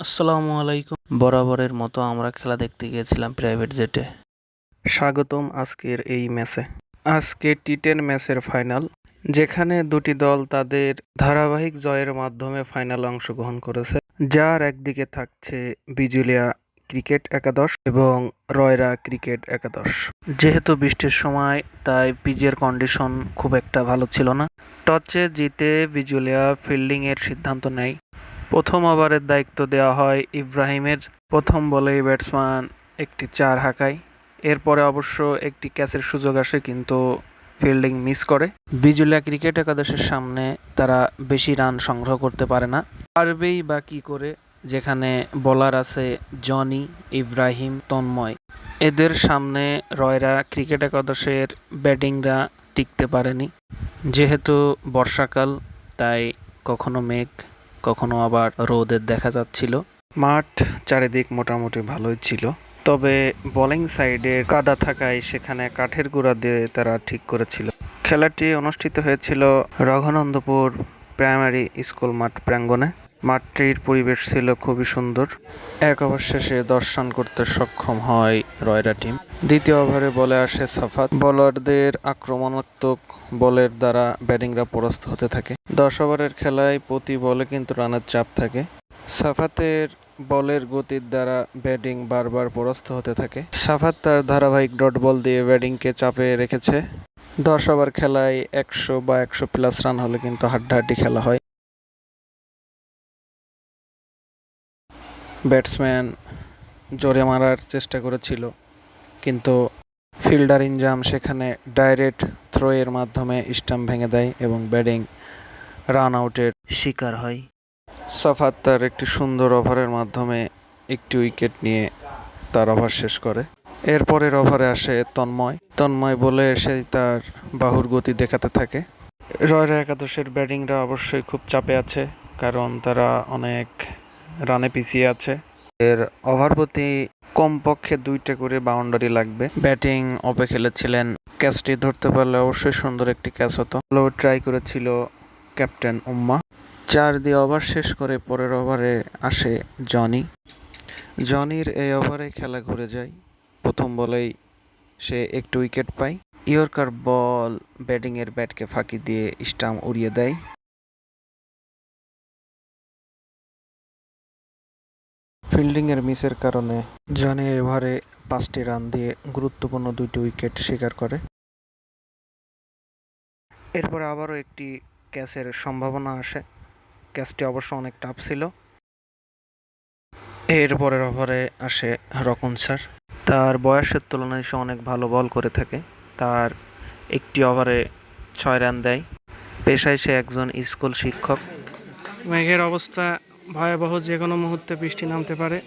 আসসালামু আলাইকুম। বরাবরের মতো আমরা খেলা দেখতে গিয়েছিলাম প্রাইভেট জেটে। স্বাগতম আজকের এই ম্যাচে। আজকে টি10 ম্যাচের ফাইনাল, যেখানে দুটি দল তাদের ধারাবাহিক জয়ের মাধ্যমে ফাইনালে অংশগ্রহণ করেছে। যার একদিকে থাকছে বিজুলিয়া ক্রিকেট একাদশ এবং রয়রা ক্রিকেট একাদশ। যেহেতু বৃষ্টির সময়, তাই পিচের কন্ডিশন খুব একটা ভালো ছিল না। টসে জিতে বিজুলিয়া ফিল্ডিংয়ের সিদ্ধান্ত নেয়। প্রথম ওভারের দায়িত্ব দেওয়া হয় ইব্রাহিমের। প্রথম বলেই ব্যাটসম্যান একটি 4 হাঁকায়। এরপরে অবশ্য একটি ক্যাচের সুযোগ আসে, কিন্তু ফিল্ডিং মিস করে। বিজুলিয়া ক্রিকেট একাদশের সামনে তারা বেশি রান সংগ্রহ করতে পারে না। পারবেই বা কী করে, যেখানে বোলার আছে জনি, ইব্রাহিম, তন্ময়। এদের সামনে রয়রা ক্রিকেট একাদশের ব্যাটিংরা টিকতে পারেনি। যেহেতু বর্ষাকাল, তাই কখনো মেঘ, কখনো আবার রোদের দেখা যাচ্ছিল। মাঠ চারিদিক মোটামুটি ভালোই ছিল, তবে বোলিং সাইডে কাদা থাকায় সেখানে কাঠের গুঁড়া দিয়ে তারা ঠিক করেছিল। খেলাটি অনুষ্ঠিত হয়েছিল রঘুনন্দপুর প্রাইমারি স্কুল মাঠ প্রাঙ্গণে। মাঠটির পরিবেশ ছিল খুবই সুন্দর। এক ওভার শেষে 10 রান করতে সক্ষম হয় রয়রা টিম। দ্বিতীয় ওভারে বলে আসে সাফাত। বোলারদের আক্রমণাত্মক বলের দ্বারা ব্যাটিংরা পরাস্ত হতে থাকে। 10 ওভারের খেলায় প্রতি বলে কিন্তু রানের চাপ থাকে। সাফাতের বলের গতির দ্বারা ব্যাটিং বারবার পরাস্ত হতে থাকে। সাফাত তার ধারাবাহিক ডট বল দিয়ে ব্যাটিংকে চাপে রেখেছে। 10 ওভার খেলায় 100 বা 100+ রান হলে কিন্তু হাড্ডাহাড্ডি খেলা হয়। ব্যাটসম্যান জোরে মারার চেষ্টা করেছিল, কিন্তু ফিল্ডার ইনজাম সেখানে ডাইরেক্ট থ্রো এর মাধ্যমে স্টাম্প ভেঙে দেয় এবং ব্যাটিং রান আউটের শিকার হয়। সাফাত তার একটি সুন্দর ওভারের মাধ্যমে একটি উইকেট নিয়ে তার ওভার শেষ করে। এরপরের ওভারে আসে তন্ময় বলে এসে তার বাহুর গতি দেখাতে থাকে। রয়্যাল একাদশের ব্যাটিংরা অবশ্যই খুব চাপে আছে, কারণ তারা অনেক রানে পিছিয়ে আছে। এর ওভার প্রতি কমপক্ষে 2টা করে বাউন্ডারি লাগবে। ব্যাটিং ওপে খেলেছিলেন, ক্যাচটি ধরতে পারলে অবশ্যই সুন্দর একটি ক্যাচ হতো। ট্রাই করেছিল ক্যাপ্টেন উম্মা। 4 দিয়ে ওভার শেষ করে পরের ওভারে আসে জনির এই ওভারে খেলা ঘুরে যায়। প্রথম বলেই সে একটি উইকেট পায়। ইয়র্কার বল ব্যাটিংয়ের ব্যাটকে ফাঁকি দিয়ে স্টাম্প উড়িয়ে দেয়। ফিল্ডিংয়ের মিসের কারণে জনি ওভারে 5টি রান দিয়ে গুরুত্বপূর্ণ 2টি উইকেট শিকার করে। এরপরে আবারও একটি ক্যাচের সম্ভাবনা আসে। ক্যাচটি অবশ্য অনেক টাফ ছিল। এরপরের ওভারে আসে রকন স্যার। তার বয়সের তুলনায় সে অনেক ভালো বল করে থাকে। তার একটি ওভারে 6 রান দেয়। পেশায় সে একজন স্কুল শিক্ষক। মেঘের অবস্থা ভয়াবহ, যে কোনো মুহূর্তে বৃষ্টি নামতে পারে।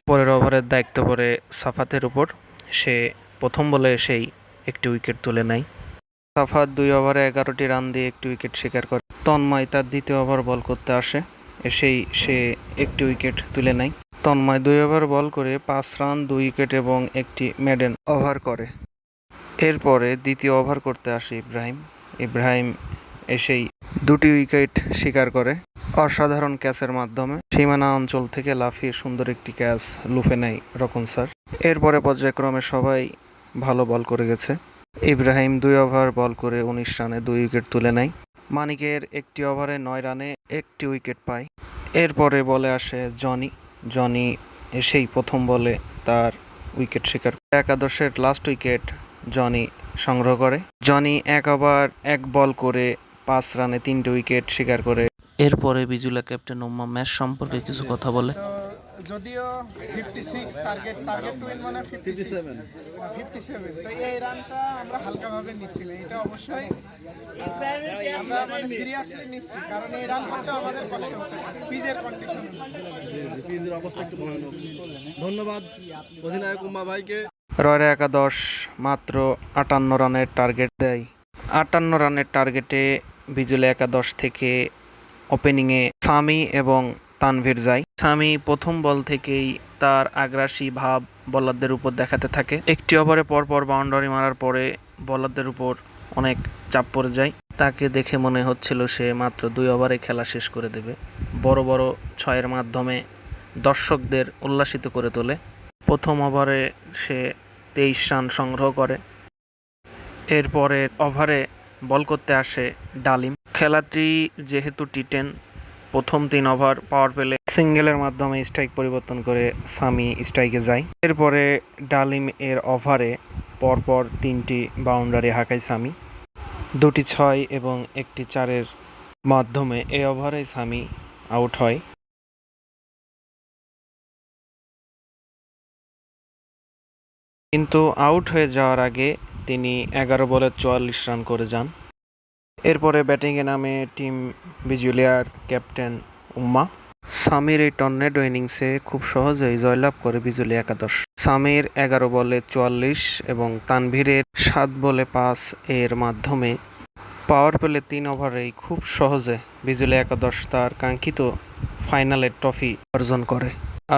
পরের ওভারের দায়িত্ব পড়ে সাফাতের উপর। সে প্রথম বলে এসেই একটি উইকেট তুলে নেয়। সাফাত 2 ওভারে 11টি রান দিয়ে একটি উইকেট শিকার করে। তন্ময় তার দ্বিতীয় ওভার বল করতে আসে, এসেই সে একটি উইকেট তুলে নেয়। তন্ময় 2 ওভার বল করে 5 রান, 2 উইকেট এবং একটি মেডেন ওভার করে। এরপরে দ্বিতীয় ওভার করতে আসে ইব্রাহিম এসেই 2টি উইকেট শিকার করে অসাধারণ ক্যাচের মাধ্যমে। সীমানা অঞ্চল থেকে লাফিয়ে সুন্দর একটি ক্যাচ লুফে নেয় রকন স্যার। এরপরে পর্যায়ক্রমে সবাই ভালো বল করে গেছে। ইব্রাহিম 2 ওভার বল করে 19 রানে 2 উইকেট তুলে নেয়। মানিকের একটি ওভারে 9 রানে একটি উইকেট পায়। এরপরে বলে আসে জনি এসেই প্রথম বলে তার উইকেট শিকার। একাদশের লাস্ট উইকেট জনি সংগ্রহ করে। জনি 1 ওভার 1 বল করে 5 রানে 3টে উইকেট শিকার করে। এরপরে বিজুলা ক্যাপ্টেন উম্মা ম্যাচ সম্পর্কে কিছু কথা বলে। যদিও 56 টার্গেট টু উইন মানে 57 তো এই রানটা আমরা হালকাভাবে নিচ্ছিলাম। এটা অবশ্যই আমরা মানে সিরিয়াসলি নিচ্ছি, কারণ এই রান করতে আমাদের কষ্ট হচ্ছে পিচের কন্ডিশন। পিচের অবস্থা একটু ভয়ানক। ধন্যবাদ অধিনায়ক উম্মা ভাইকে। রয়্যাল একাদশ মাত্র 58 রানের টার্গেট দেয়। 58 রানের টার্গেটে বিজুলা একাদশ থেকে ওপেনিংয়ে সামি এবং তানভীর যায়। সামি প্রথম বল থেকেই তার আগ্রাসী ভাব বোলারদের উপর দেখাতে থাকে। একটি ওভারে পরপর বাউন্ডারি মারার পরে বোলারদের উপর অনেক চাপ পড়ে যায়। তাকে দেখে মনে হচ্ছিল সে মাত্র 2 ওভারে খেলা শেষ করে দেবে। বড় বড় ছয়ের মাধ্যমে দর্শকদের উল্লাসিত করে তোলে। প্রথম ওভারে সে 23 রান সংগ্রহ করে। এরপরে ওভারে বল করতে আসে ডালিম। খেলাটি যেহেতু টি10, প্রথম 3 ওভার পাওয়ার প্লে সিঙ্গেলের মাধ্যমে স্ট্রাইক পরিবর্তন করে সামি স্ট্রাইকে যায়। এরপরে ডালিম এর ওভারে পরপর 3টি বাউন্ডারি হাঁকায় সামি। 2টি 6 এবং 1টি 4-এর মাধ্যমে এই ওভারে সামি আউট হয়। কিন্তু আউট হয়ে যাওয়ার আগে তিনি 11 বলে 44 রান করে যান। এরপরে ব্যাটিংয়ে নামে টিম বিজুলিয়ার ক্যাপ্টেন উম্মা। সামির এই টর্নেডো ইনিংসে খুব সহজেই জয়লাভ করে বিজুলি একাদশ। সামির 11 বলে 44 এবং তানভীরের 7 বলে 5 এর মাধ্যমে পাওয়ার প্লে 3 ওভারেই খুব সহজে বিজুলি একাদশ তার কাঙ্ক্ষিত ফাইনালের ট্রফি অর্জন করে।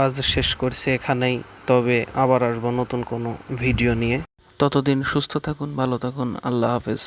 আজ শেষ করছি এখানেই, তবে আবার আসবো নতুন কোনো ভিডিও নিয়ে। ততদিন সুস্থ থাকুন, ভালো থাকুন, আল্লাহ হাফেজ।